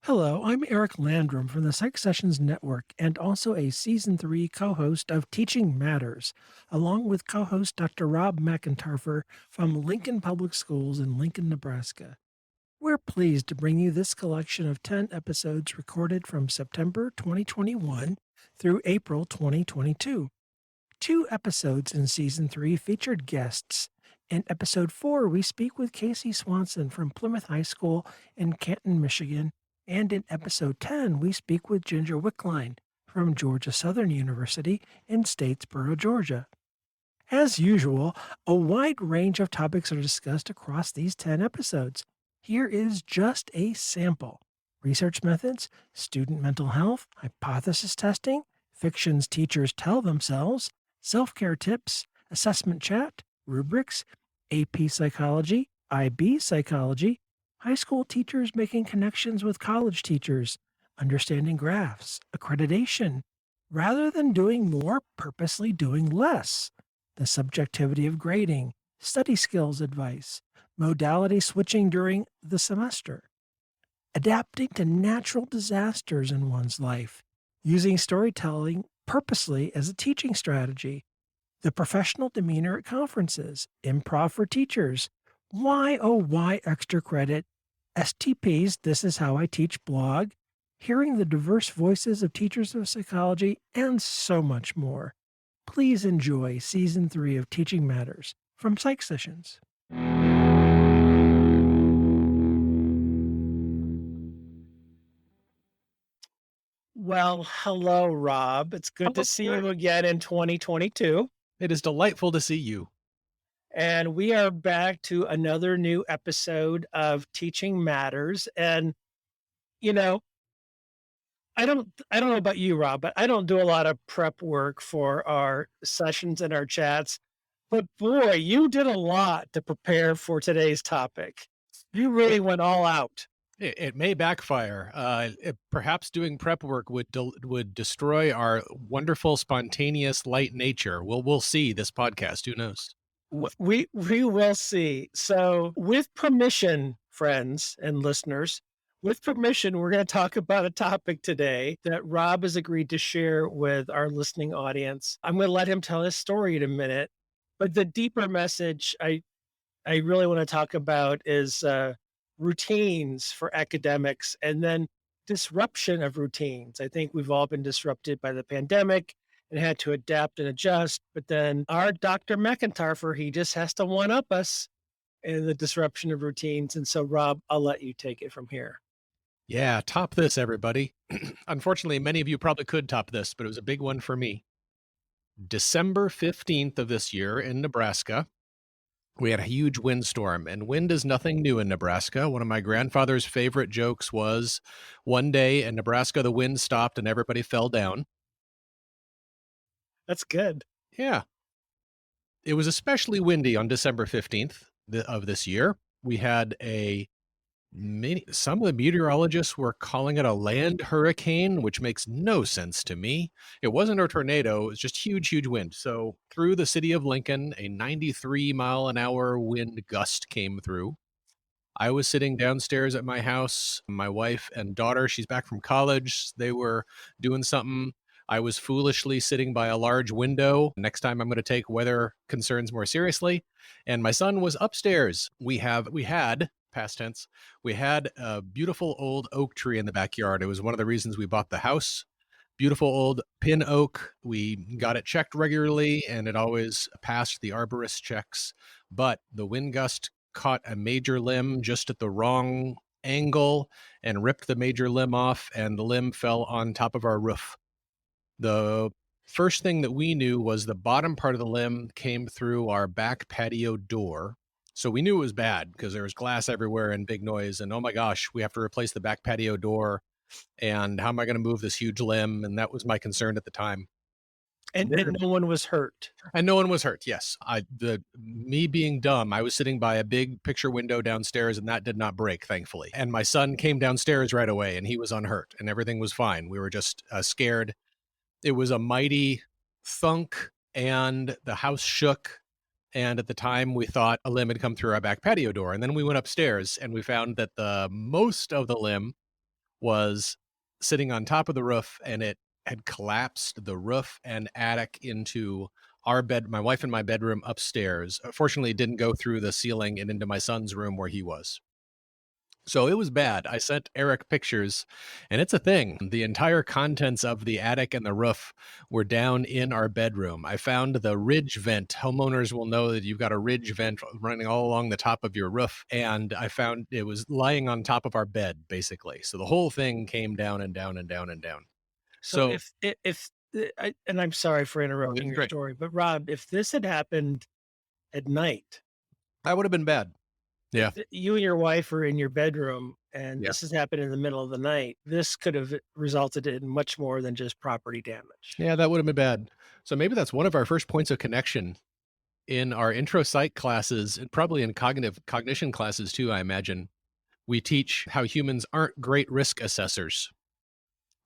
Hello, I'm Eric Landrum from the Psych Sessions Network and also a Season 3 co host of Teaching Matters, along with co host Dr. Rob McIntarfer from Lincoln Public Schools in Lincoln, Nebraska. We're pleased to bring you this collection of 10 episodes recorded from September 2021 through April 2022. Two episodes in Season 3 featured guests. In Episode 4, we speak with Casey Swanson from Plymouth High School in Canton, Michigan. And in Episode 10, we speak with Ginger Wickline from Georgia Southern University in Statesboro, Georgia. As usual, a wide range of topics are discussed across these 10 episodes. Here is just a sample: research methods, student mental health, hypothesis testing, fictions teachers tell themselves, self care tips, assessment chat, rubrics, AP psychology, IB psychology, high school teachers making connections with college teachers, understanding graphs, accreditation, rather than doing more, purposely doing less, the subjectivity of grading, study skills advice, modality switching during the semester, adapting to natural disasters in one's life, using storytelling purposely as a teaching strategy, the professional demeanor at conferences, improv for teachers, why oh why extra credit, STP's This Is How I Teach blog, hearing the diverse voices of teachers of psychology, and so much more. Please enjoy Season 3 of Teaching Matters from Psych Sessions. Well, hello, Rob. It's good to see you again in 2022. It is delightful to see you. And we are back to another new episode of Teaching Matters. And, you know, I don't know about you, Rob, but I don't do a lot of prep work for our sessions and our chats. But boy, you did a lot to prepare for today's topic. You really went all out. It may backfire. Perhaps doing prep work would destroy our wonderful, spontaneous, light nature. We'll see this podcast. Who knows? We will see. So, with permission, friends and listeners, with permission, we're going to talk about a topic today that Rob has agreed to share with our listening audience. I'm going to let him tell his story in a minute, but the deeper message I really want to talk about is routines for academics and then disruption of routines. I think we've all been disrupted by the pandemic and had to adapt and adjust. But then our Dr. McIntarfer, he just has to one up us in the disruption of routines. And so, Rob, I'll let you take it from here. Yeah, top this, everybody. Unfortunately, many of you probably could top this, but it was a big one for me. December 15th of this year in Nebraska, we had a huge windstorm, and wind is nothing new in Nebraska. One of my grandfather's favorite jokes was, one day in Nebraska, the wind stopped and everybody fell down. That's good. Yeah. It was especially windy on December 15th of this year. We had some of the meteorologists were calling it a land hurricane, which makes no sense to me. It wasn't a tornado, it was just huge, huge wind. So through the city of Lincoln, a 93-mile-an-hour wind gust came through. I was sitting downstairs at my house. My wife and daughter, she's back from college, they were doing something. I was foolishly sitting by a large window. Next time I'm going to take weather concerns more seriously. And my son was upstairs. We had, past tense, we had a beautiful old oak tree in the backyard. It was one of the reasons we bought the house. Beautiful old pin oak. We got it checked regularly and it always passed the arborist checks. But the wind gust caught a major limb just at the wrong angle and ripped the major limb off, and the limb fell on top of our roof. The first thing that we knew was the bottom part of the limb came through our back patio door. So we knew it was bad because there was glass everywhere and big noise. And oh my gosh, we have to replace the back patio door. And how am I going to move this huge limb? And that was my concern at the time. And no one was hurt. And no one was hurt. Yes. Me being dumb, I was sitting by a big picture window downstairs and that did not break, thankfully. And my son came downstairs right away and he was unhurt and everything was fine. We were just scared. It was a mighty thunk and the house shook. And at the time we thought a limb had come through our back patio door. And then we went upstairs and we found that the most of the limb was sitting on top of the roof, and it had collapsed the roof and attic into our bed, my wife and my bedroom upstairs. Fortunately, it didn't go through the ceiling and into my son's room where he was. So it was bad. I sent Eric pictures, and it's a thing. The entire contents of the attic and the roof were down in our bedroom. I found the ridge vent. Homeowners will know that you've got a ridge vent running all along the top of your roof. And I found it was lying on top of our bed, basically. So the whole thing came down and down and down and down. So So if and I'm sorry for oh, interrupting it's your great. story, but Rob, if this had happened at night, That would have been bad. Yeah. you and your wife are in your bedroom and Yeah. this has happened in the middle of the night, this could have resulted in much more than just property damage. Yeah, that would have been bad. So maybe that's one of our first points of connection in our intro psych classes, and probably in cognitive cognition classes too, I imagine. We teach how humans aren't great risk assessors.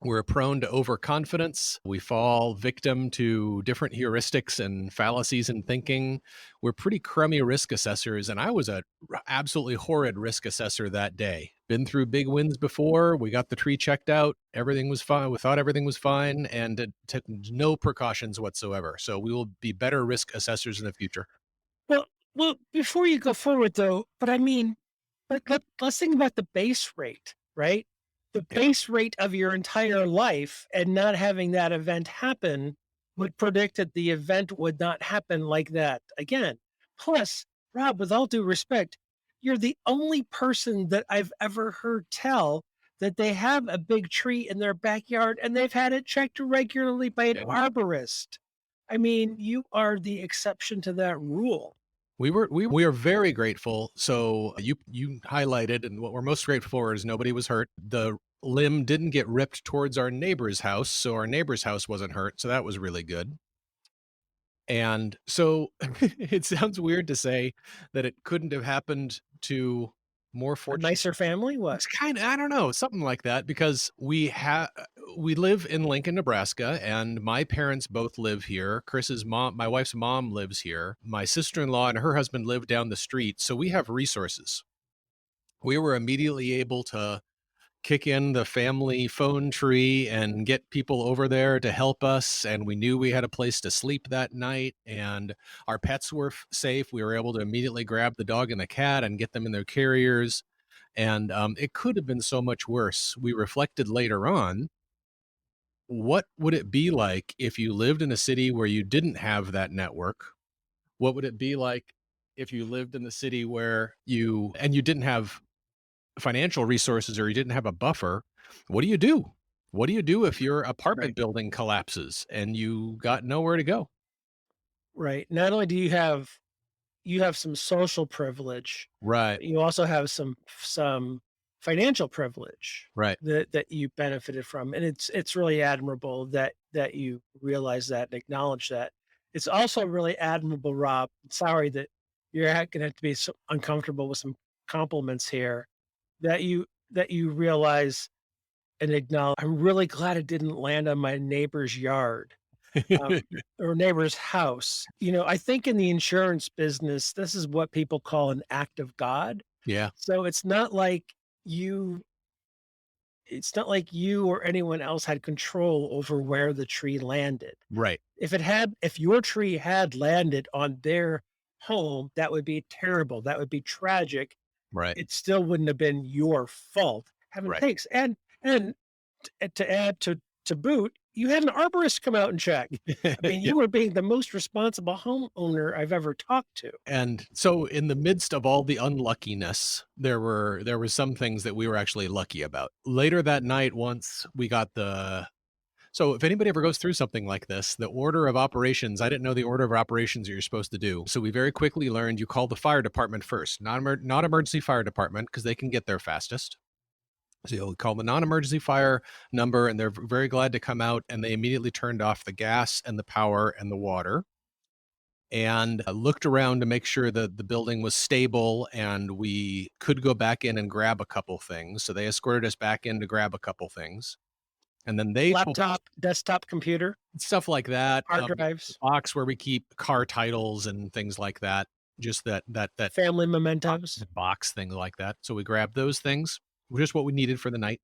We're prone to overconfidence. We fall victim to different heuristics and fallacies in thinking. We're pretty crummy risk assessors, and I was a absolutely horrid risk assessor that day. Been through big wins before. We got the tree checked out. Everything was fine. We thought everything was fine, and it took no precautions whatsoever. So we will be better risk assessors in the future. Well, before you go forward though, but I mean, let's think about the base rate, right? The Yeah. base rate of your entire life and not having that event happen would predict that the event would not happen like that again. Plus, Rob, with all due respect, you're the only person that I've ever heard tell that they have a big tree in their backyard and they've had it checked regularly by an Yeah. arborist. I mean, you are the exception to that rule. We are very grateful. So you highlighted, and what we're most grateful for is nobody was hurt. The limb didn't get ripped towards our neighbor's house, so our neighbor's house wasn't hurt. So that was really good. And so it sounds weird to say that it couldn't have happened to more A fortunate. nicer family? What? It's kind of, I don't know, something like that, because we live in Lincoln, Nebraska, and my parents both live here. Chris's mom, my wife's mom lives here. My sister-in-law and her husband live down the street, so we have resources. We were immediately able to kick in the family phone tree and get people over there to help us, and we knew we had a place to sleep that night, and our pets were safe. We were able to immediately grab the dog and the cat and get them in their carriers, and it could have been so much worse. We reflected later on, what would it be like if you lived in a city where you didn't have that network? What would it be like if you lived in the city where you didn't have financial resources, or you didn't have a buffer? What do you do? What do you do if your Right. apartment building collapses and you got nowhere to go? Right. Not only do you have some social privilege, Right, but you also have some financial privilege right. that you benefited from. And it's really admirable that you realize that and acknowledge that. It's also really admirable, Rob. Sorry that you're gonna have to be so uncomfortable with some compliments here, that you realize and acknowledge. I'm really glad it didn't land on my neighbor's yard. Um, or neighbor's house. You know, I think in the insurance business, this is what people call an act of God. Yeah, So you it's not like you or anyone else had control over where the tree landed. right, If your tree had landed on their home, that would be terrible. That would be tragic. right, It still wouldn't have been your fault. Heaven right. sakes. And to add to boot, you had an arborist come out and check. I mean, Yeah. you were being the most responsible homeowner I've ever talked to. And so in the midst of all the unluckiness, there were some things that we were actually lucky about. Later that night, once we got the so if anybody ever goes through something like this, the order of operations, I didn't know the order of operations that you're supposed to do. So we very quickly learned you call the fire department first, not emergency fire department, because they can get there fastest. So you'll call the non-emergency fire number, and they're very glad to come out. And they immediately turned off the gas and the power and the water, and looked around to make sure that the building was stable and we could go back in and grab a couple things. So they escorted us back in to grab a couple things. And then they told Laptop, desktop computer, stuff like that, hard the drives, box where we keep car titles and things like that, just that family mementos. box, things like that. So we grabbed those things, just what we needed for the night.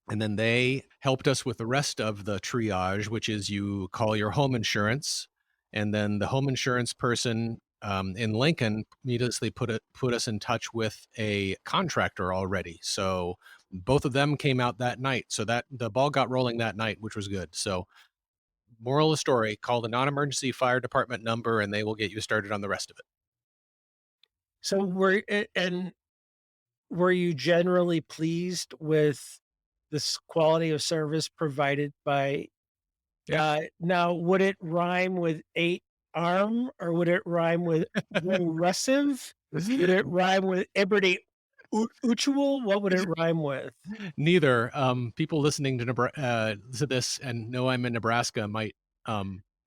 And then they helped us with the rest of the triage, which is you call your home insurance, and then the home insurance person in Lincoln immediately put us in touch with a contractor already. So both of them came out that night. So that the ball got rolling that night, which was good. So moral of the story: call the non-emergency fire department number, and they will get you started on the rest of it. So and were you generally pleased with this quality of service provided by Yeah. now would it rhyme with 8 arm or would it rhyme with aggressive? Would it rhyme with Iberty Utual? What would it rhyme with? Neither. People listening to this and know I'm in Nebraska might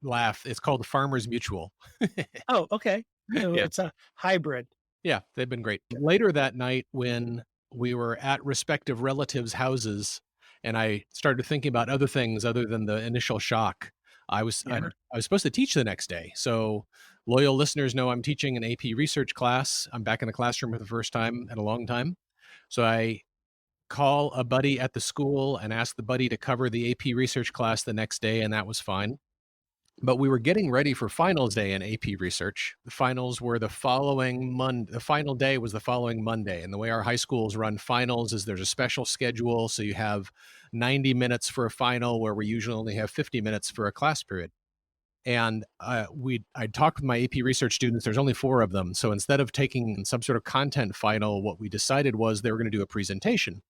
laugh. It's called the Farmers Mutual. Oh, okay. So Yeah, it's a hybrid. yeah, they've been great. Later that night, when we were at respective relatives' houses, and I started thinking about other things other than the initial shock, Yeah. I was supposed to teach the next day. So loyal listeners know I'm teaching an AP research class. I'm back in the classroom for the first time in a long time. So I call a buddy at the school and ask the buddy to cover the AP research class the next day, and that was fine. But we were getting ready for finals day in AP research. The finals were the following Monday. The final day was the following Monday. And the way our high schools run finals is there's a special schedule. So you have 90 minutes for a final, where we usually only have 50 minutes for a class period. And I talked with my AP research students. There's only 4 of them. So instead of taking some sort of content final, what we decided was they were going to do a presentation.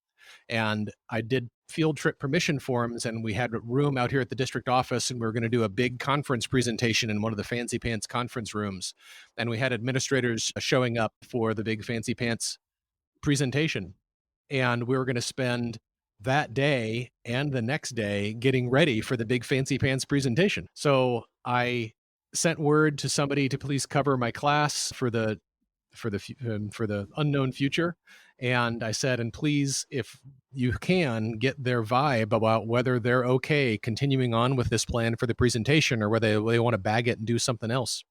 And I did field trip permission forms, and we had a room out here at the district office, and we were going to do a big conference presentation in one of the fancy pants conference rooms. And we had administrators showing up for the big fancy pants presentation. And we were going to spend that day and the next day getting ready for the big fancy pants presentation. So I sent word to somebody to please cover my class for the unknown future. And I said, and please, if you can, get their vibe about whether they're okay continuing on with this plan for the presentation, or whether they want to bag it and do something else.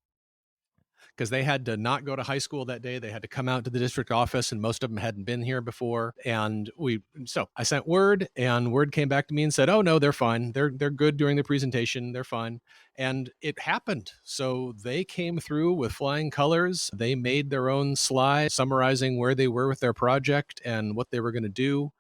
Because they had to not go to high school that day. They had to come out to the district office, and most of them hadn't been here before. So I sent word, and word came back to me and said, "Oh no, they're fine. They're good during the presentation. They're fine." And it happened. So they came through with flying colors. They made their own slide summarizing where they were with their project and what they were going to do.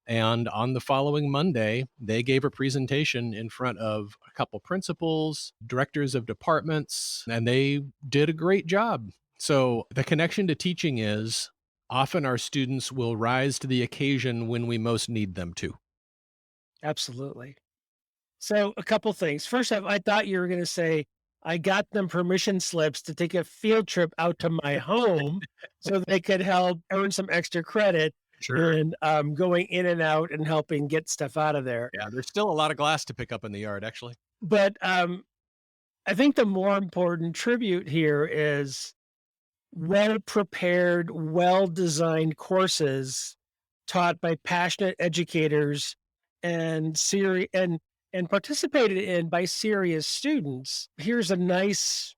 And on the following Monday, they gave a presentation in front of a couple principals, directors of departments, and they did a great job. So the connection to teaching is often our students will rise to the occasion when we most need them to. Absolutely. So a couple things. First off, I thought you were going to say, I got them permission slips to take a field trip out to my home so they could help earn some extra credit Sure. in going in and out and helping get stuff out of there. Yeah, there's still a lot of glass to pick up in the yard, actually. But I think the more important tribute here is well prepared, well designed courses taught by passionate educators and participated in by serious students. Here's a nice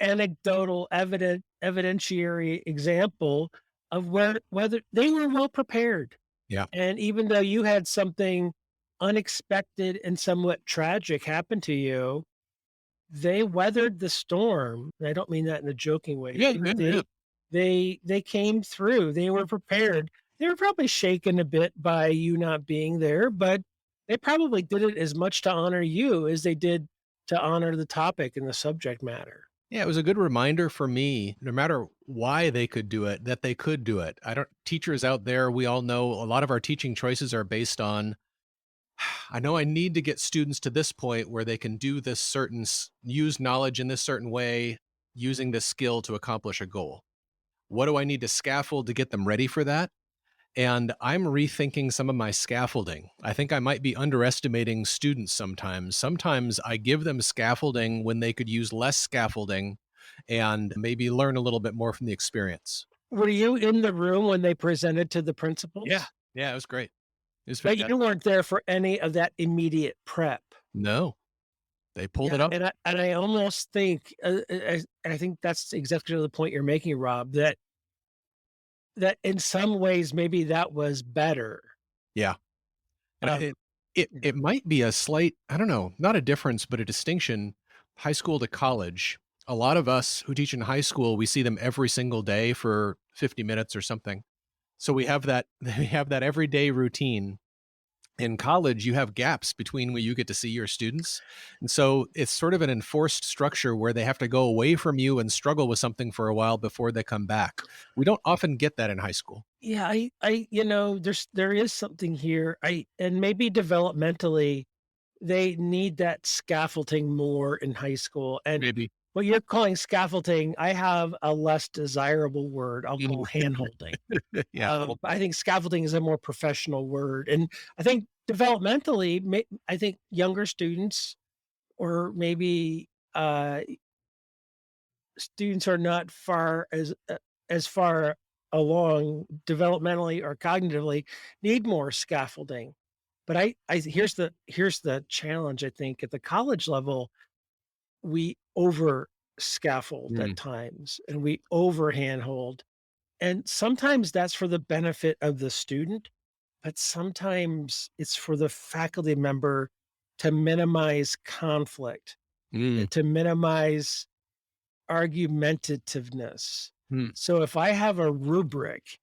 anecdotal evidentiary example of whether they were well prepared. Yeah. And even though you had something unexpected and somewhat tragic happen to you, they weathered the storm. And I don't mean that in a joking way. Yeah, yeah, yeah. They came through. They were prepared. They were probably shaken a bit by you not being there, but they probably did it as much to honor you as they did to honor the topic and the subject matter. Yeah, it was a good reminder for me, no matter why they could do it, that they could do it. I don't Teachers out there, we all know a lot of our teaching choices are based on, I know I need to get students to this point where they can do this use knowledge in this certain way, using this skill to accomplish a goal. What do I need to scaffold to get them ready for that? And I'm rethinking some of my scaffolding. I think I might be underestimating students sometimes. Sometimes I give them scaffolding when they could use less scaffolding and maybe learn a little bit more from the experience. Were you in the room when they presented to the Yeah. principals? Yeah, it was great. It was But fantastic. you weren't there for any of that immediate prep. No, they pulled it Yeah, up. and I almost think, I think that's exactly the point you're making, Rob, that in some ways, maybe that was better. Yeah. And Um, it might be a slight, I don't know, not a difference, but a distinction, high school to college. A lot of us who teach in high school, we see them every single day for 50 minutes or something. So we have that we have that everyday routine. In college, you have gaps between where you get to see your students. And so it's sort of an enforced structure where they have to go away from you and struggle with something for a while before they come back. We don't often get that in high school. yeah, there is something here. And maybe developmentally, they need that scaffolding more in high school. And Maybe. what you're calling scaffolding, I have a less desirable word I'll call Mhm. handholding. Yeah. Well, I think scaffolding is a more professional word, and I think developmentally, I think younger students or maybe students are not as far along developmentally or cognitively need more scaffolding. But here's the challenge. I think at the college level, we over scaffold at mm, times and we over handhold, and sometimes that's for the benefit of the student, but sometimes it's for the faculty member to minimize conflict, mm, to minimize argumentativeness. mm, So if I have a rubric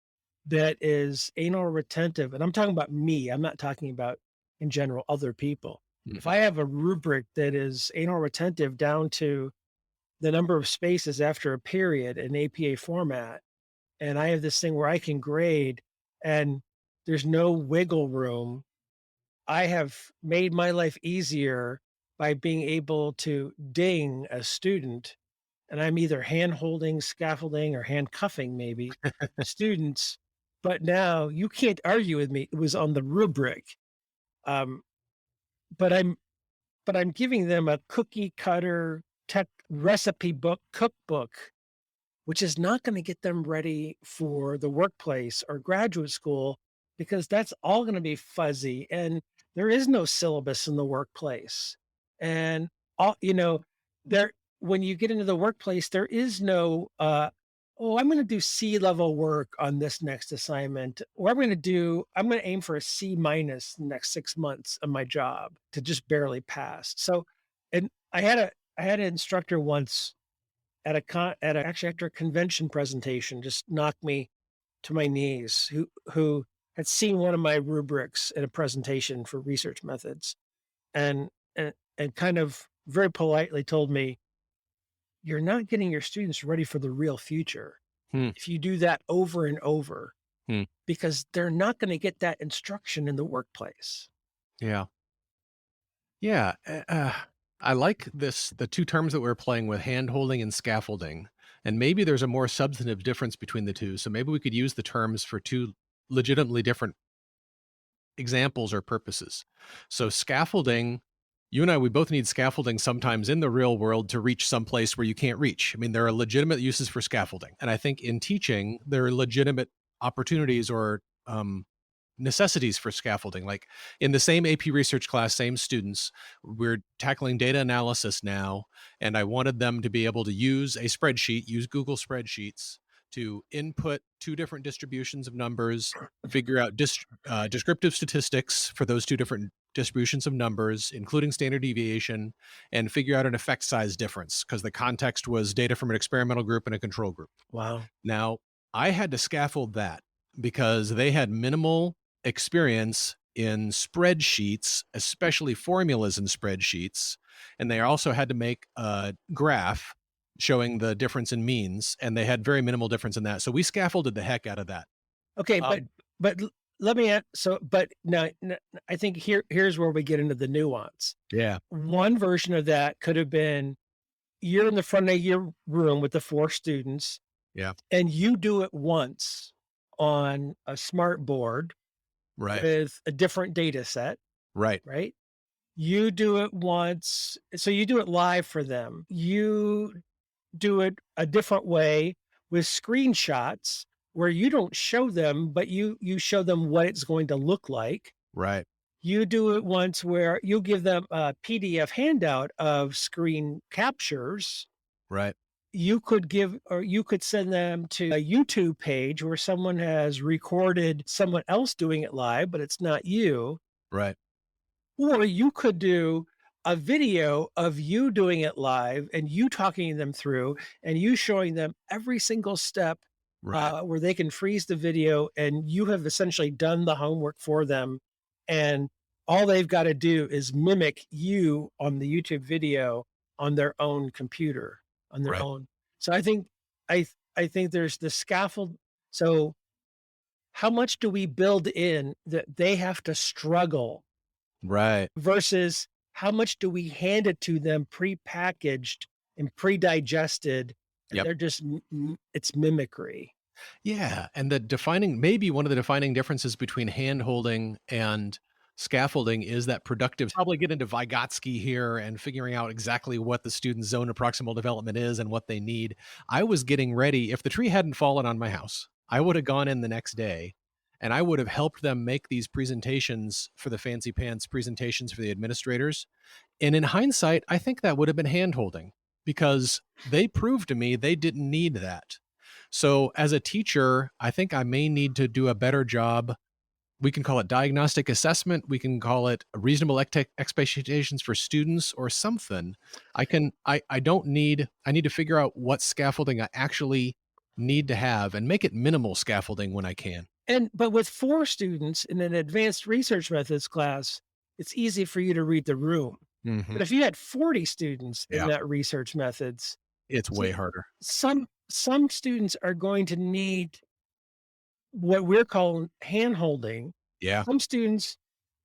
that is anal retentive, and I'm talking about me, I'm not talking about in general other people. If mhm. I have a rubric that is anal retentive down to the number of spaces after a period in APA format, and I have this thing where I can grade and there's no wiggle room, I have made my life easier by being able to ding a student, and I'm either hand holding, scaffolding, or handcuffing maybe students. But now you can't argue with me. It was on the rubric. Um, but I'm giving them a cookie cutter tech recipe book cookbook, which is not going to get them ready for the workplace or graduate school because that's all going to be fuzzy and there is no syllabus in the workplace. And all, there when you get into the workplace, there is no oh, I'm going to do C level work on this next assignment, or I'm going to aim for a C minus the next 6 months of my job to just barely pass. So, and I had an instructor once actually after a convention presentation, just knocked me to my knees, who had seen one of my rubrics in a presentation for research methods and kind of very politely told me, "You're not getting your students ready for the real future Hmm, if you do that over and over, hmm. because they're not gonna get that instruction in the workplace." Yeah. Yeah. I like the two terms that we're playing with, hand-holding and scaffolding, and maybe there's a more substantive difference between the 2, so maybe we could use the terms for 2 legitimately different examples or purposes. So scaffolding, you and I, we both need scaffolding sometimes in the real world to reach some place where you can't reach. I mean, there are legitimate uses for scaffolding. And I think in teaching, there are legitimate opportunities or necessities for scaffolding. Like in the same AP research class, same students, we're tackling data analysis now. And I wanted them to be able to use a spreadsheet, use Google spreadsheets to input two different distributions of numbers, figure out descriptive statistics for those two different distributions of numbers, including standard deviation, and figure out an effect size difference because the context was data from an experimental group and a control group. Wow. Now, I had to scaffold that because they had minimal experience in spreadsheets, especially formulas in spreadsheets. And they also had to make a graph showing the difference in means, and they had very minimal difference in that. So we scaffolded the heck out of that. Okay, Um, but let me add but now I think here's where we get into the nuance. yeah, One version of that could have been you're in the front of your room with the 4 students, yeah, and you do it once on a smart board right, with a different data set, right, right? You do it once, so you do it live for them. You do it a different way with screenshots where you don't show them, but you show them what it's going to look like. right, You do it once where you give them a PDF handout of screen captures. right, You could send them to a YouTube page where someone has recorded someone else doing it live, but it's not you. Right. Or you could do a video of you doing it live and you talking them through and you showing them every single step, Right. where they can freeze the video and you have essentially done the homework for them. And all they've got to do is mimic you on the YouTube video on their own computer, on their Right. own. So I think there's the scaffold. So how much do we build in that they have to struggle Right. versus how much do we hand it to them prepackaged and pre-digested, and Yep. they're just it's mimicry. Yeah, and the defining maybe one of the defining differences between hand-holding and scaffolding is that productive probably get into Vygotsky here and figuring out exactly what the student's zone of proximal development is and what they need. I was getting ready if the tree hadn't fallen on my house, I would have gone in the next day, and I would have helped them make these presentations for the fancy pants presentations for the administrators, and in hindsight, I think that would have been hand-holding because they proved to me they didn't need that. So as a teacher, I think I may need to do a better job. We can call it diagnostic assessment. We can call it reasonable expectations for students or something. I don't need, I need to figure out what scaffolding I actually need to have and make it minimal scaffolding when I can. And but with 4 students in an advanced research methods class, it's easy for you to read the room. Mhm. But if you had 40 students in Yeah, that research methods, it's way see, harder. some students are going to need what we're calling hand-holding. Yeah, Some students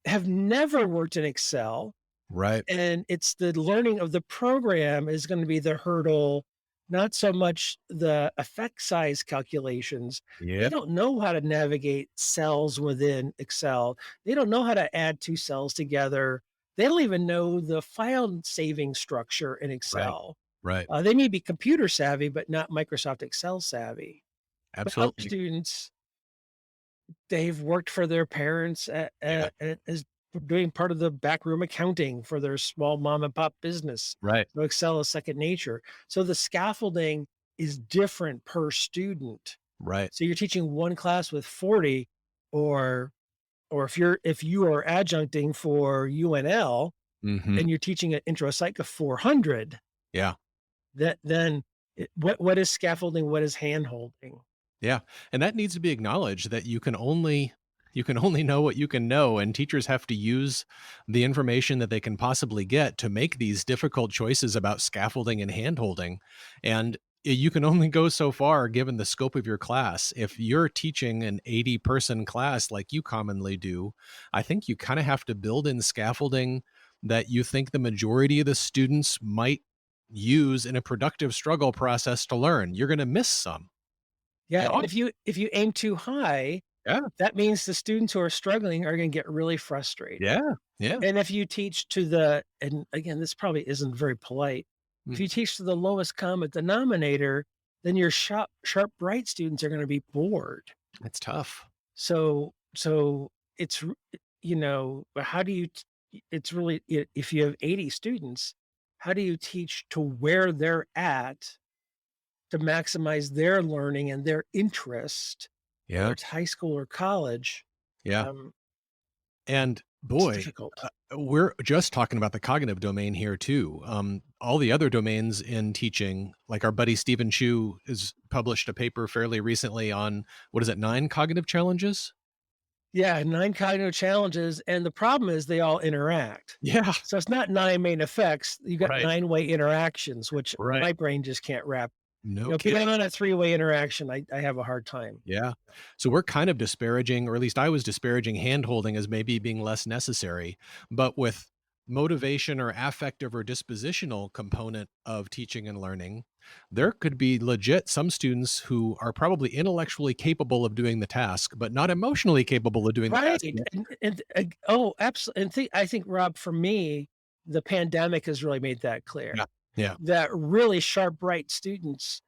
have never worked in Excel. right. And it's the learning of the program is gonna be the hurdle, not so much the effect size calculations. They Yep, don't know how to navigate cells within Excel. They don't know how to add 2 cells together. They don't even know the file saving structure in right, Excel. right. They may be computer savvy, but not Microsoft Excel savvy. But other Absolutely. students, they've worked for their parents Yeah, as doing part of the backroom accounting for their small mom and pop business. right, So Excel is second nature. So the scaffolding is different per student. right. So you're teaching one class with 40 or if you are adjuncting for UNL Mhm. and you're teaching an intro psych of 400, Yeah. that then what is scaffolding? What is hand holding? Yeah, and that needs to be acknowledged that you can only know what you can know, and teachers have to use the information that they can possibly get to make these difficult choices about scaffolding and handholding. And you can only go so far given the scope of your class. If you're teaching an 80-person class like you commonly do, I think you kind of have to build in scaffolding that you think the majority of the students might use in a productive struggle process to learn. You're going to miss some. Yeah, And and if you aim too high, yeah, that means the students who are struggling are gonna get really frustrated. yeah, yeah. And if you teach to the and again, this probably isn't very polite. If Mm, you teach to the lowest common denominator, then your sharp, bright students are gonna be bored. it's tough. So it's but how do you it's really if you have 80 students, how do you teach to where they're at to maximize their learning and their interest, whether Yeah, it's high school or college? yeah. Um, And it's boy, difficult. we're just talking about the cognitive domain here too. All the other domains in teaching, like our buddy Stephen Chu has published a paper fairly recently on what is it, 9 cognitive challenges? Yeah, 9 cognitive challenges, and the problem is they all interact. Yeah, So it's not 9 main effects, you got right, 9-way interactions, which right. my brain just can't wrap. No Being kidding. on a 3-way interaction, I have a hard time. Yeah. So we're kind of disparaging, or at least I was disparaging handholding as maybe being less necessary. But with motivation or affective or dispositional component of teaching and learning, there could be legit some students who are probably intellectually capable of doing the task, but not emotionally capable of doing the Right, task. oh, absolutely. And I think, Rob, for me, the pandemic has really made that clear, Yeah. Yeah. that really sharp, bright students,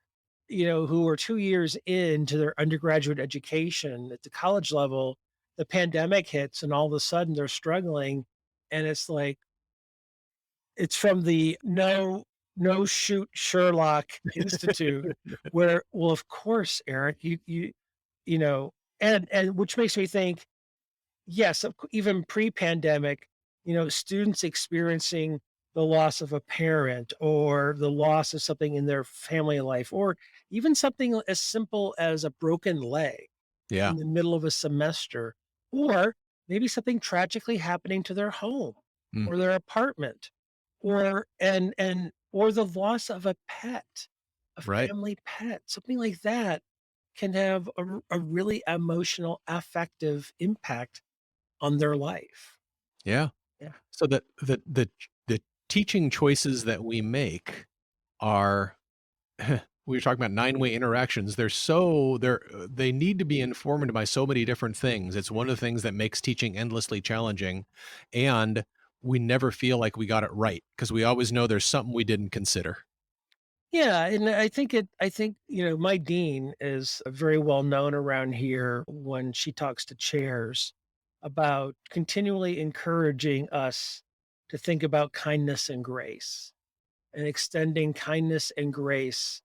who are 2 years into their undergraduate education at the college level, the pandemic hits and all of a sudden they're struggling, and it's like it's from the no shoot Sherlock Institute where, well, of course, Eric, you know, and which makes me think yes, even pre-pandemic, students experiencing the loss of a parent or the loss of something in their family life, or even something as simple as a broken leg Yeah. in the middle of a semester, or maybe something tragically happening to their home Mm, or their apartment, or the loss of a pet, a right. family pet, something like that can have a really emotional, affective impact on their life. Yeah. Yeah. So the teaching choices that we make are we were talking about nine-way interactions. They need to be informed by so many different things. It's one of the things that makes teaching endlessly challenging, and we never feel like we got it right because we always know there's something we didn't consider. Yeah, and I think, my dean is very well known around here when she talks to chairs about continually encouraging us to think about kindness and grace and extending kindness and grace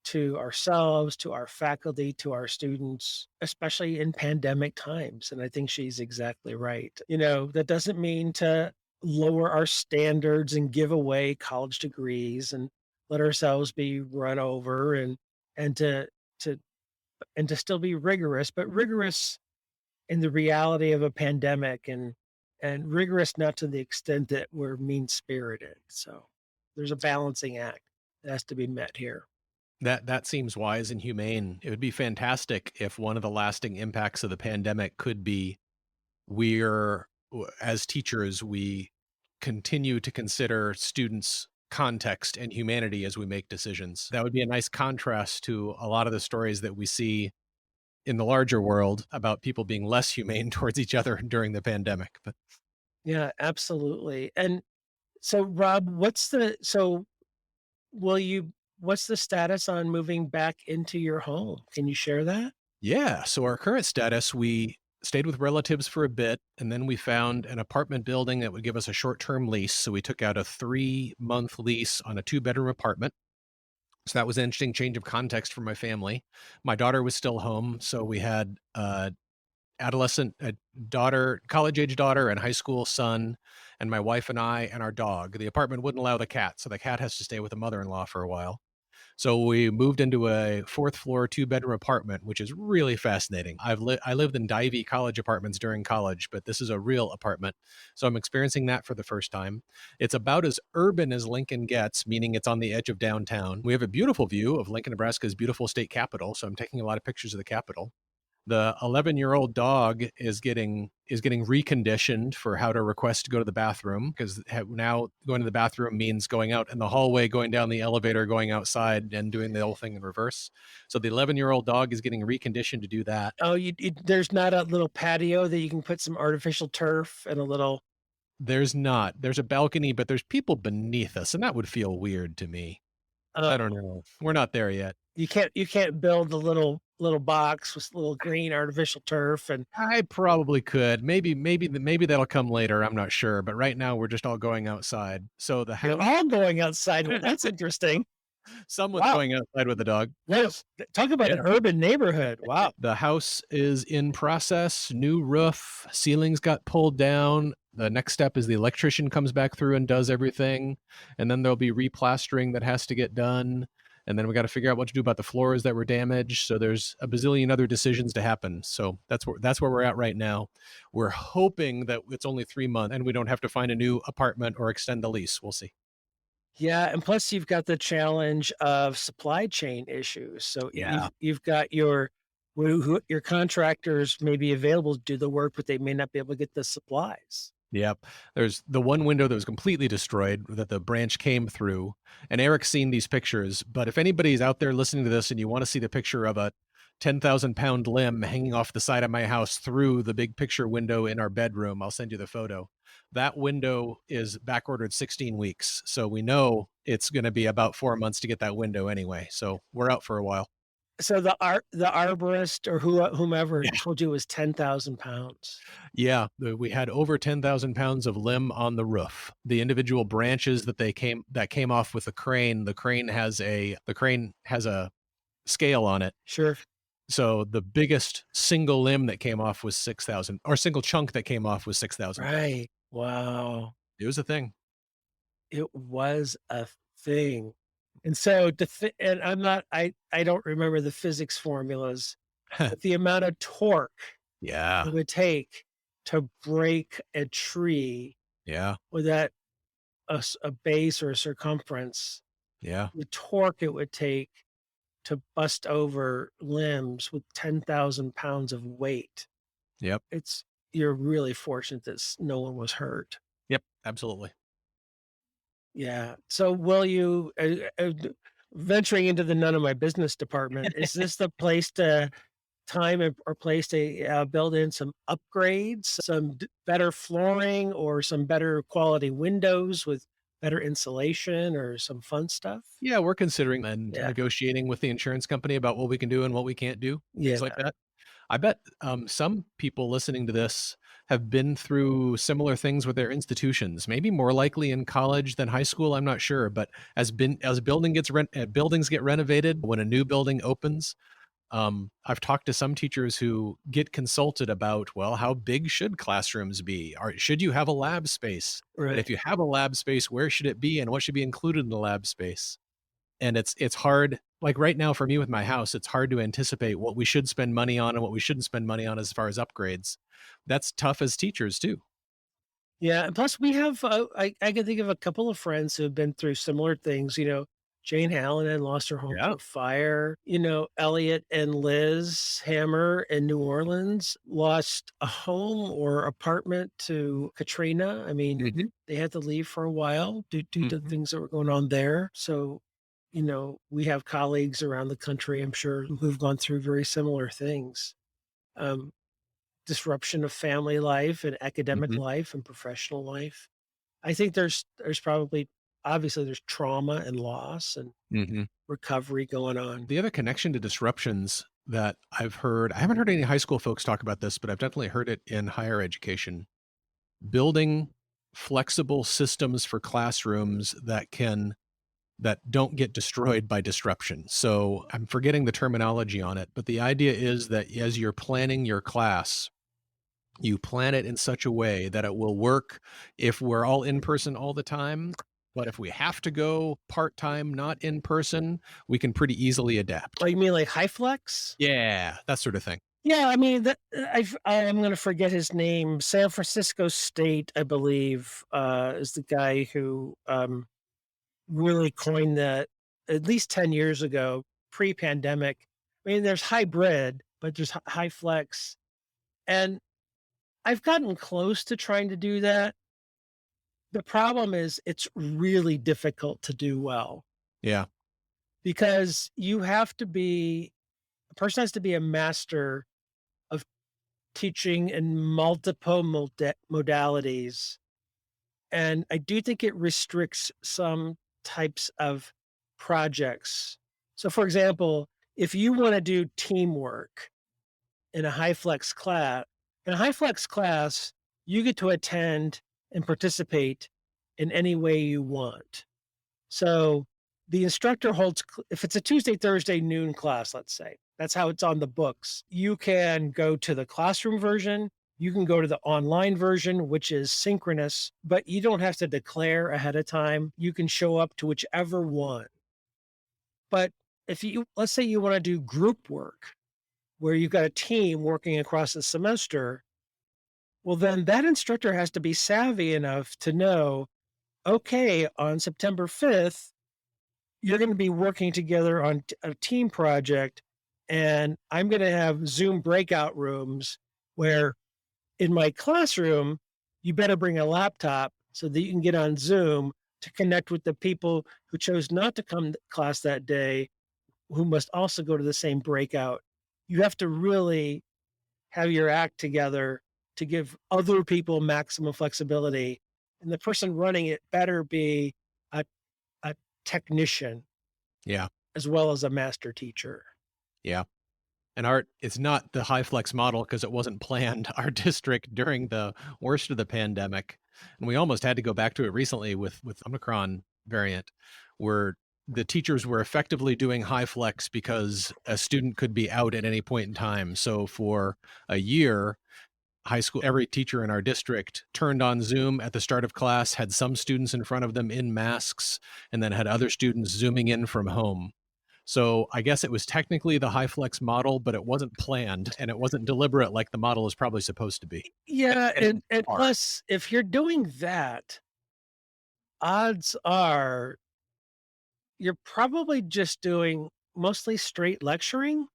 to ourselves, to our faculty, to our students, especially in pandemic times. And I think she's exactly right. That doesn't mean to lower our standards and give away college degrees and let ourselves be run over and to and to still be rigorous, but rigorous in the reality of a pandemic and rigorous not to the extent that we're mean spirited. So there's a balancing act that has to be met here. That seems wise and humane. It would be fantastic if one of the lasting impacts of the pandemic could be as teachers, we continue to consider students' context and humanity as we make decisions. That would be a nice contrast to a lot of the stories that we see in the larger world about people being less humane towards each other during the pandemic. But Yeah, absolutely. And so, Rob, will you what's the status on moving back into your home? Can you share that? yeah, so our current status, we stayed with relatives for a bit, and then we found an apartment building that would give us a short-term lease. So we took out a 3-month lease on a two-bedroom apartment. So that was an interesting change of context for my family. My daughter was still home, so we had a daughter, college-age daughter, and high school son, and my wife and I and our dog. The apartment wouldn't allow the cat, so the cat has to stay with the mother-in-law for a while. So we moved into a fourth floor, two-bedroom apartment, which is really fascinating. I lived in divey college apartments during college, but this is a real apartment. So I'm experiencing that for the first time. It's about as urban as Lincoln gets, meaning it's on the edge of downtown. We have a beautiful view of Lincoln, Nebraska's beautiful state capitol, so I'm taking a lot of pictures of the capitol. The 11-year-old dog is getting reconditioned for how to request to go to the bathroom because now going to the bathroom means going out in the hallway, going down the elevator, going outside, and doing the whole thing in reverse. So the 11-year-old dog is getting reconditioned to do that. Oh, there's not a little patio that you can put some artificial turf and a little. There's not. There's a balcony, but there's people beneath us, and that would feel weird to me. I don't know. We're not there yet. You can't build a little box with little green artificial turf and I probably could. Maybe that'll come later. I'm not sure. But right now we're just all going outside. So the you're house, all going outside. Well, that's interesting. someone's Wow. going outside with the dog. Yes. Talk about Yeah. an urban neighborhood. Wow. The house is in process, new roof, ceilings got pulled down. The next step is the electrician comes back through and does everything. And then there'll be replastering that has to get done. And then we got to figure out what to do about the floors that were damaged. So there's a bazillion other decisions to happen. So that's where we're at right now. We're hoping that it's only 3 months and we don't have to find a new apartment or extend the lease. We'll see. Yeah, and plus you've got the challenge of supply chain issues. So Yeah. you've got your contractors may be available to do the work, but they may not be able to get the supplies. Yep. There's the one window that was completely destroyed that the branch came through. And Eric's seen these pictures, but if anybody's out there listening to this and you want to see the picture of a 10,000-pound limb hanging off the side of my house through the big picture window in our bedroom, I'll send you the photo. That window is back ordered 16 weeks. So we know it's going to be about 4 months to get that window anyway. So we're out for a while. So the arborist or whomever told you it was 10,000 pounds. Yeah, we had over 10,000 pounds of limb on the roof. The individual branches that came off with the crane has a scale on it. Sure. So the biggest single limb that came off was 6,000, or single chunk that came off was 6,000 pounds. Right. Wow. It was a thing. It was a thing. And so and I don't remember the physics formulas, but the amount of torque Yeah, it would take to break a tree yeah, with that a base or a circumference, yeah, the torque it would take to bust over limbs with 10,000 pounds of weight. yep, It's You're really fortunate that no one was hurt. yep, absolutely. Yeah. So will you, venturing into the none of my business department, is this the place to or place to build in some upgrades, some better flooring or some better quality windows with better insulation or some fun stuff? Yeah, we're considering and Yeah. negotiating with the insurance company about what we can do and what we can't do, things like Yeah. that. I bet, some people listening to this have been through similar things with their institutions, maybe more likely in college than high school, I'm not sure, but as buildings get renovated, when a new building opens, I've talked to some teachers who get consulted about, well, how big should classrooms be? Or should you have a lab space? And Right. if you have a lab space, where should it be and what should be included in the lab space? And it's hard, like right now for me with my house, it's hard to anticipate what we should spend money on and what we shouldn't spend money on as far as upgrades. That's tough as teachers too. Yeah, and plus we have, I can think of a couple of friends who have been through similar things, Jane Hallinan lost her home to Yeah. a fire, Elliot and Liz Hammer in New Orleans lost a home or apartment to Katrina. I mean, Mhm. they had to leave for a while due to Mhm. things that were going on there. So, we have colleagues around the country, I'm sure, who've gone through very similar things. Um, Disruption of family life and academic Mhm. life and professional life. I think there's probably obviously there's trauma and loss and Mhm. recovery going on. The other connection to disruptions that I haven't heard any high school folks talk about this, but I've definitely heard it in higher education. Building flexible systems for classrooms that don't get destroyed by disruption. So I'm forgetting the terminology on it, but the idea is that as you're planning your class, you plan it in such a way that it will work if we're all in person all the time. But if we have to go part time, not in person, we can pretty easily Oh, adapt. you mean like Hyflex? Yeah, that sort of thing. Yeah, I mean I'm gonna forget his name. San Francisco State, I believe, is the guy who really coined that at least 10 years ago, pre-pandemic. I mean, there's hybrid, but there's high flex. And I've gotten close to trying to do that. The problem is it's really difficult to do well Yeah. because a person has to be a master of teaching in multiple modalities. And I do think it restricts some types of projects. So, for example, if you want to do teamwork in a in a high flex class, you get to attend and participate in any way you want. So the instructor if it's a Tuesday, Thursday noon class, let's say, that's how it's on the books. You can go to the classroom version. You can go to the online version, which is synchronous, but you don't have to declare ahead of time. You can show up to whichever one. But let's say you want to do group work where you've got a team working across the semester, well, then that instructor has to be savvy enough to know, okay, on September 5th, you're going to be working together on a team project, and I'm going to have Zoom breakout rooms where in my classroom, you better bring a laptop so that you can get on Zoom to connect with the people who chose not to come to class that day, who must also go to the same breakout. You have to really have your act together to give other people maximum flexibility. And the person running it better be a, a technician Yeah. as well as a master teacher. Yeah. And art it's not the high flex model because it wasn't planned. Our district during the worst of the pandemic, and we almost had to go back to it recently with Omicron variant, were the teachers were effectively doing high flex because a student could be out at any point in time. So for a year, high school, every teacher in our district turned on Zoom at the start of class, had some students in front of them in masks, and then had other students zooming in from home. So I guess it was technically the high flex model, but it wasn't planned and it wasn't deliberate like the model is probably supposed to be. Yeah, And it was and hard. plus, if you're doing that, odds are you're probably just doing mostly straight lecturing.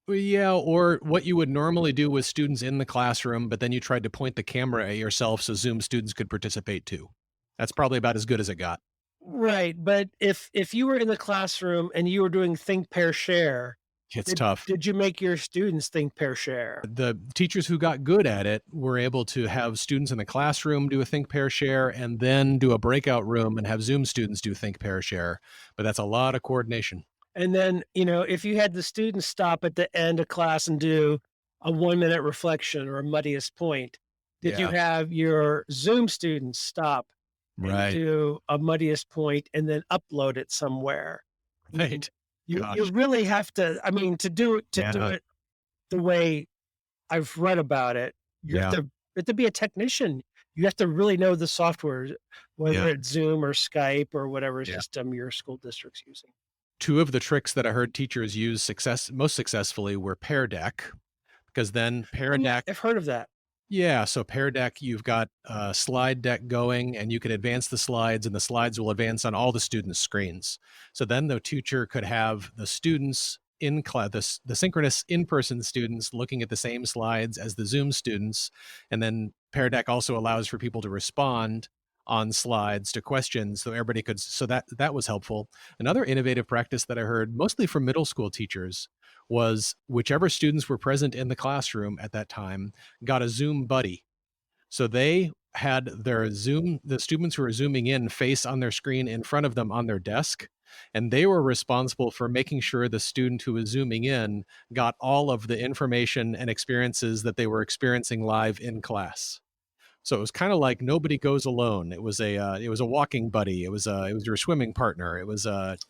Well, yeah, or what you would normally do with students in the classroom, but then you tried to point the camera at yourself so Zoom students could participate too. That's probably about as good as it got. Right, but if you were in the classroom and you were doing think, pair, share, It's did tough. did you make your students think, pair, share? The teachers who got good at it were able to have students in the classroom do a think, pair, share, and then do a breakout room and have Zoom students do think, pair, share. But that's a lot of coordination. And then, if you had the students stop at the end of class and do a 1-minute reflection or a muddiest point, did you Yeah. have your Zoom students stop and Right. do a muddiest point and then upload it somewhere? I mean, Right. you Gosh. really have to, I mean, to do Yeah. it the way I've read about it, Yeah. you have to be a technician. You have to really know the software, whether Yeah. it's Zoom or Skype or whatever Yeah. system your school district's using. Two of the tricks that I heard teachers use most successfully were Pear Deck, because then Oh, Pear yeah, Deck. I've heard of that. Yeah, so Pear Deck, you've got a slide deck going, and you can advance the slides, and the slides will advance on all the students' screens. So then the teacher could have the students in class, the synchronous in-person students looking at the same slides as the Zoom students, and then Pear Deck also allows for people to respond on slides to questions, so everybody could. So that was helpful. Another innovative practice that I heard, mostly from middle school teachers, was whichever students were present in the classroom at that time got a Zoom buddy. So they had the students who were zooming in face on their screen in front of them on their desk. And they were responsible for making sure the student who was zooming in got all of the information and experiences that they were experiencing live in class. So it was kind of like nobody goes alone. It was a walking buddy. It was your swimming partner.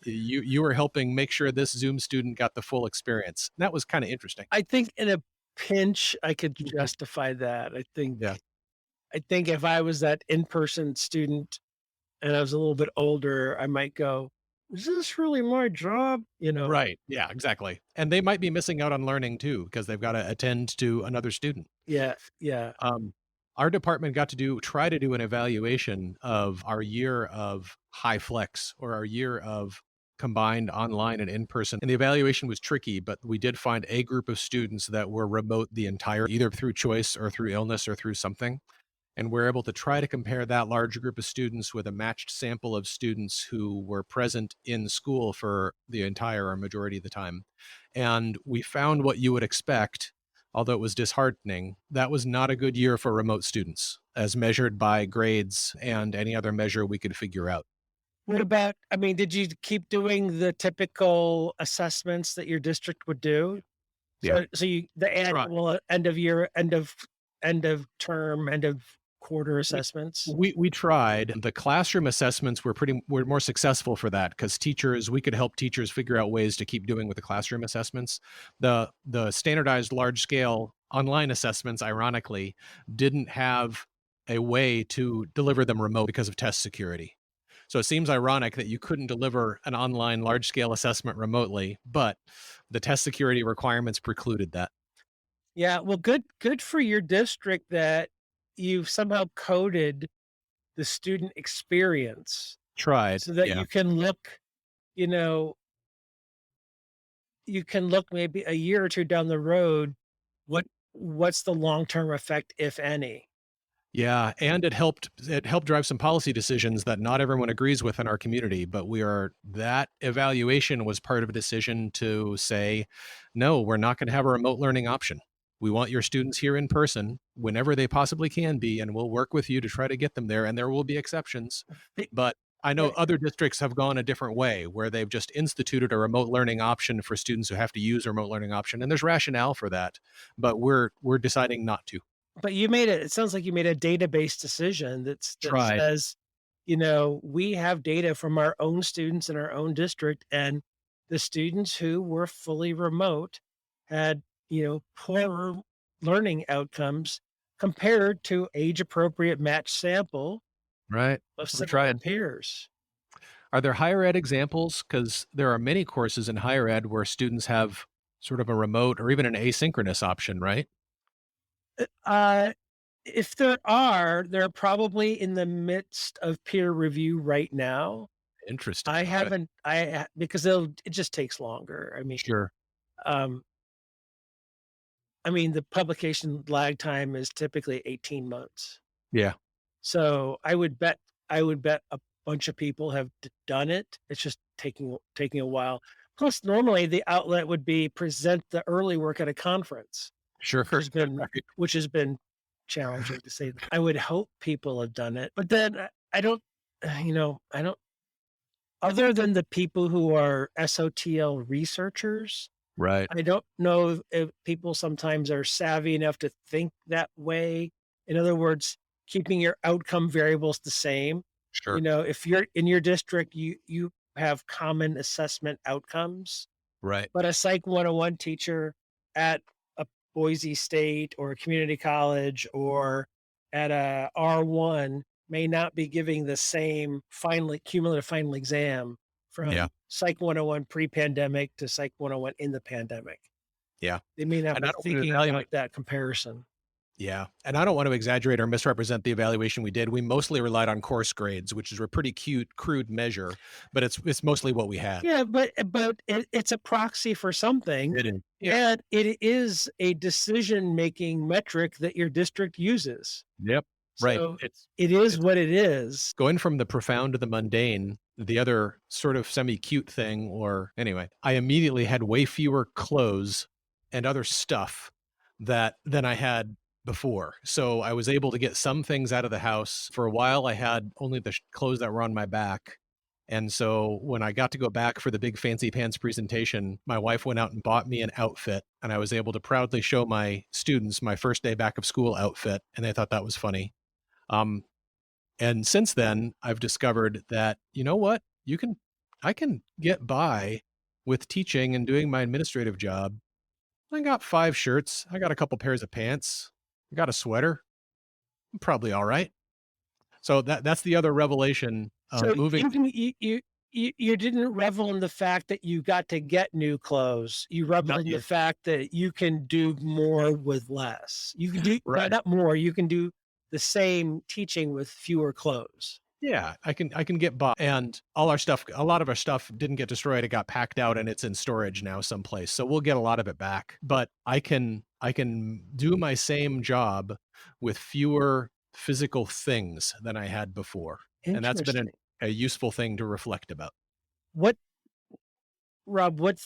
You were helping make sure this Zoom student got the full experience. That was kind of interesting. I think in a pinch, I could Mhm. justify that. Yeah. I think if I was that in-person student and I was a little bit older, I might go, "Is this really my job?" Right. Yeah, exactly. And they might be missing out on learning too because they've got to attend to another student. Yeah, yeah. Um, our department got to try to do an evaluation of our year of high flex or our year of combined online and in person. And the evaluation was tricky, but we did find a group of students that were remote the entire, either through choice or through illness or through something. And we're able to try to compare that large group of students with a matched sample of students who were present in school for the entire or majority of the time. And we found what you would expect, although it was disheartening. That was not a good year for remote students, as measured by grades and any other measure we could figure out. What about, I mean, did you keep doing the typical assessments that your district would do? Yeah. So the Try. annual, end of year, end of term, end of quarter We assessments? we tried. The classroom assessments were more successful for that because we could help teachers figure out ways to keep doing with the classroom assessments. The standardized large scale online assessments, ironically, didn't have a way to deliver them remote because of test security. So it seems ironic that you couldn't deliver an online large scale assessment remotely, but the test security requirements precluded that. Yeah, well, good for your district that you've somehow coded the student experience Tried. so that Yeah. you know, you can look maybe a year or 2 down the road, what's the long-term effect, if any? Yeah, and it helped drive some policy decisions that not everyone agrees with in our community, but that evaluation was part of a decision to say, no, we're not going to have a remote learning option. We want your students here in person whenever they possibly can be, and we'll work with you to try to get them there. And there will be exceptions. Be But I know but other districts have gone a different way where they've just instituted a remote learning option for students who have to use a remote learning option. And there's rationale for that, but we're deciding not to. but you made it sounds like you made a database decision that Tried. says, we have data from our own students in our own district, and the students who were fully remote had, poorer learning outcomes compared to age appropriate matched sample Right. of We're similar trying. peers. Are there higher ed examples? Because there are many courses in higher ed where students have sort of a remote or even an asynchronous option, right? Uh, if there are, they're probably in the midst of peer review right now. Interesting. I Okay. haven't, because it just takes longer. Sure. Um, the publication lag time is typically 18 months. Yeah. So I would bet a bunch of people have done it. It's just taking a while. Plus, normally the outlet would be present the early work at a conference, Sure. which has been Right. which has been challenging to say. I would hope people have done it, but then I don't. I don't. Other than the people who are SOTL researchers, Right. I don't know if people sometimes are savvy enough to think that way. In other words, keeping your outcome variables the same. Sure. If you're in your district, you have common assessment outcomes, Right. but a Psych 101 teacher at a Boise State or a community college or at a R1 may not be giving the same cumulative final exam Yeah. from Psych 101 pre-pandemic to Psych 101 in the pandemic. Yeah. They may not And I be don't want to thinking evaluate. about that comparison. Yeah. And I don't want to exaggerate or misrepresent the evaluation we did. We mostly relied on course grades, which is a pretty cute, crude measure, but it's mostly what we had. Yeah, but it's a proxy for something, It is. Yeah. and it is a decision-making metric that your district uses. Yep. Right. So, it is It's what it is. going from the profound to the mundane. The other sort of semi-cute thing, or anyway, I immediately had way fewer clothes and other stuff than I had before. So I was able to get some things out of the house. For a while, I had only the clothes that were on my back. And so when I got to go back for the big fancy pants presentation, my wife went out and bought me an outfit, and I was able to proudly show my students my first day back of school outfit, and they thought that was funny. Um, and since then, I've discovered that, you know what? I can get by with teaching and doing my administrative job. I got 5 shirts. I got a couple pairs of pants. I got a sweater. I'm probably all right. So that's the other revelation So, of moving. you can you didn't revel in the fact that you got to get new clothes. You revel Not in the yet. fact that you can do more with less. You can do Right. not more, you can do the same teaching with fewer clothes. Yeah, I can get by, and all our stuff a lot of our stuff didn't get destroyed, it got packed out and it's in storage now someplace, so we'll get a lot of it back, but I can do my same job with fewer physical things than I had before, and that's been Interesting. a useful thing to reflect about. What Rob, what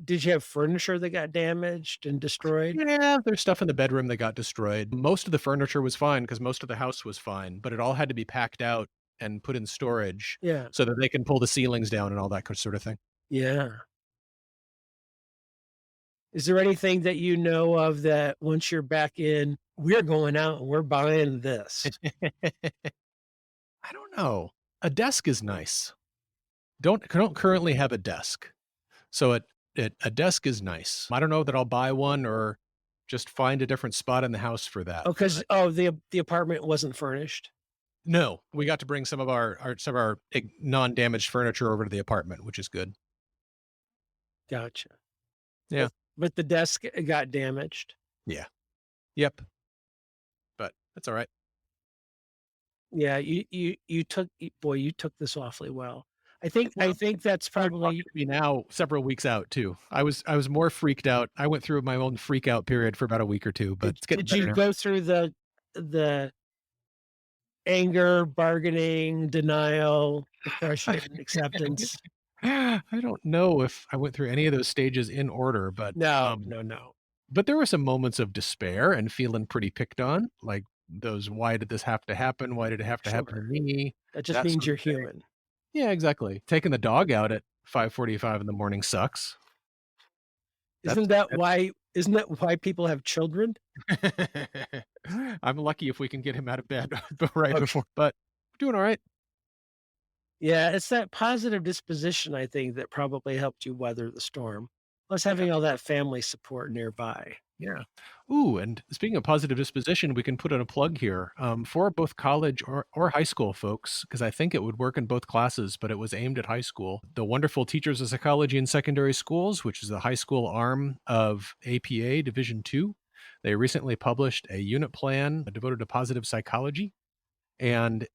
did you have furniture that got damaged and destroyed? Yeah, there's stuff in the bedroom that got destroyed. Most of the furniture was fine because most of the house was fine, but it all had to be packed out and put in storage Yeah. so that they can pull the ceilings down and all that sort of thing. Yeah. Is there anything that you know of that once you're back in, "We're going out and we're buying this." I don't know. A desk is nice. Don't currently have a desk. So a desk is nice. I don't know that I'll buy one or just find a different spot in the house for that. Oh, because But the apartment wasn't furnished? no, we got to bring some of our non-damaged furniture over to the apartment, which is good. Gotcha. Yeah. But the desk got damaged? Yeah. Yep. But that's all right. Yeah, you took this awfully well. I Well, think that's you're talking probably. to me now several weeks out too. I was more freaked out. I went through my own freak out period for about a week or 2, but it's getting Did better you now. go through the anger, bargaining, denial, depression, acceptance? I don't know if I went through any of those stages in order, No, no, no. but there were some moments of despair and feeling pretty picked on, like those, "Why did this have to happen? Why did it have to happen to Sure. me?" That just That means sort of you're thing. human. Yeah, exactly. Taking the dog out at 5:45 in the morning sucks. That's Isn't that why people have children? I'm lucky if we can get him out of bed, but right Okay. before, but Doing all right. Yeah, it's that positive disposition, I think, that probably helped you weather the storm. Plus Yeah. having all that family support nearby. Yeah. Ooh, and speaking of positive disposition, we can put in a plug here for both college or high school folks, because I think it would work in both classes, but it was aimed at high school. The wonderful Teachers of Psychology in Secondary Schools, which is the high school arm of APA Division Two, they recently published a unit plan devoted to positive psychology. And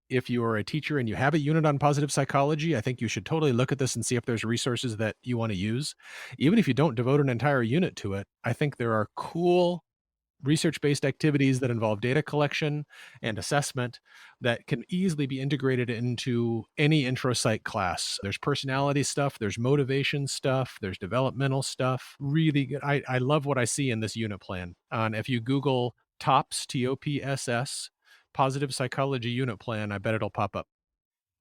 if you are a teacher and you have a unit on positive psychology, I think you should totally look at this and see if there's resources that you want to use. Even if you don't devote an entire unit to it, I think there are cool research-based activities that involve data collection and assessment that can easily be integrated into any intro psych class. There's personality stuff, there's motivation stuff, there's developmental stuff. Really good. I love what I see in this unit plan. And if you Google TOPS, TOPSS, positive psychology unit plan, I bet it'll pop up.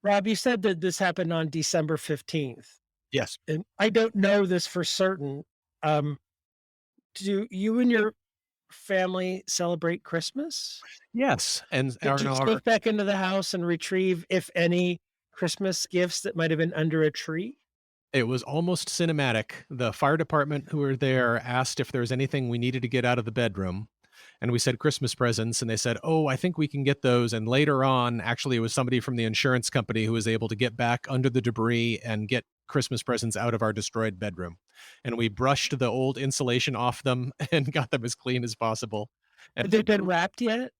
Rob, you said that this happened on December 15th, Yes. and I don't know this for certain. Um, do you and your family celebrate Christmas? Yes. And Did our, you our sneak back into the house and retrieve, if any, Christmas gifts that might have been under a tree? It was almost cinematic. The fire department who were there asked if there was anything we needed to get out of the bedroom. And we said Christmas presents, and they said, "Oh, I think we can get those." And later on, actually, it was somebody from the insurance company who was able to get back under the debris and get Christmas presents out of our destroyed bedroom. And we brushed the old insulation off them and got them as clean as possible. And Had they been wrapped yet?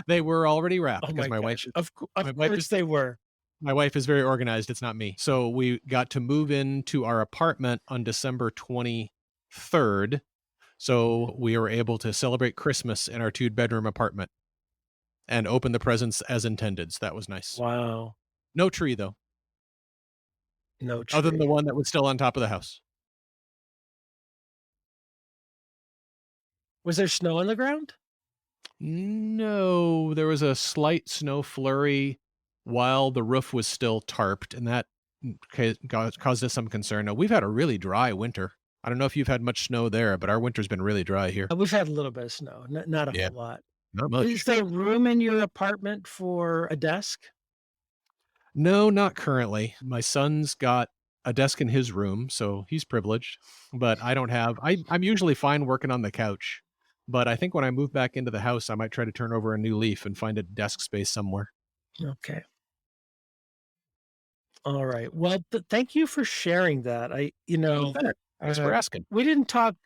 they were already Oh wrapped because my my wife gosh. is Of my wife is course they were. my wife is very organized, it's not me. So we got to move into our apartment on December 23rd, so we were able to celebrate Christmas in our two-bedroom apartment and open the presents as intended, so that was nice. Wow. No tree, though, No other than the tree. one that was still on top of the house. Was there snow on the ground? No, there was a slight snow flurry while the roof was still tarped, and that caused us some concern. Now, we've had a really dry winter. I don't know if you've had much snow there, but our winter's been really dry here. We've had a little bit of snow, not a Yeah, whole lot. not Is much. there room in your apartment for a desk? No, not currently. My son's got a desk in his room, so he's privileged, but I don't have I'm usually fine working on the couch, but I think when I move back into the house, I might try to turn over a new leaf and find a desk space somewhere. Okay. All right. Well, thank you for sharing that. You bet. Thanks for Uh, asking. we didn't talk.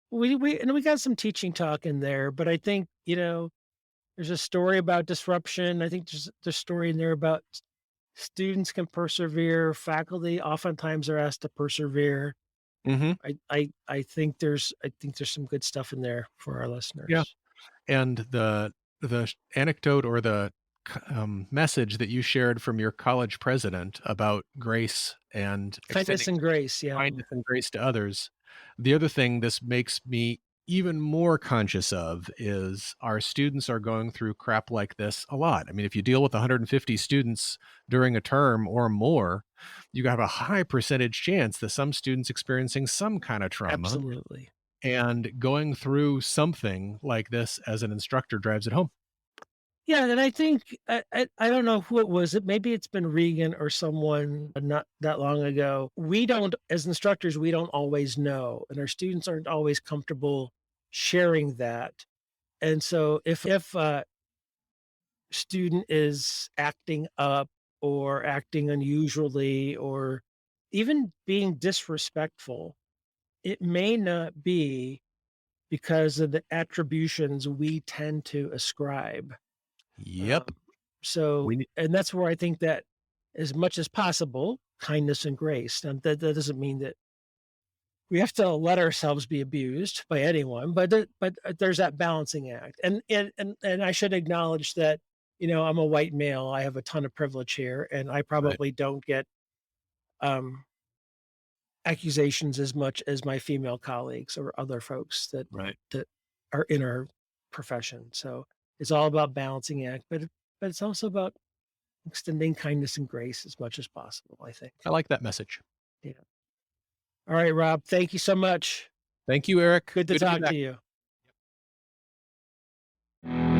We got some teaching talk in there, but I think there's a story about disruption. I think there's a story in there about students can persevere. Faculty oftentimes are asked to persevere. Mhm. I think there's some good stuff in there for our Yeah. listeners. And the anecdote or the message that you shared from your college president about grace and Kindness extending and grace. Yeah, kindness and grace to others. The other thing this makes me even more conscious of is our students are going through crap like this a lot. I mean, if you deal with 150 students during a term or more, you have a high percentage chance that some students experiencing some kind of trauma, absolutely. and going through something like this as an instructor drives it home. Yeah, and I think I don't know who it was. Maybe it's been Regan or someone not that long ago. We don't, as instructors, we don't always know, and our students aren't always comfortable sharing that. And so, if a student is acting up or acting unusually or even being disrespectful, it may not be because of the attributions we tend to ascribe. Yep. Um, so We need and that's where I think that as much as possible, kindness and grace. Now that doesn't mean that we have to let ourselves be abused by anyone, but there's that balancing act. And I should acknowledge that, I'm a white male. I have a ton of privilege here, and I right, probably don't get um accusations as much as my female colleagues or other folks that right. that are in our profession. So it's all about balancing act, but it's also about extending kindness and grace as much as possible, I think. I like that message. Yeah. All right, Rob, thank you so much. Thank you, Eric. Good to Good to be talk to back. you.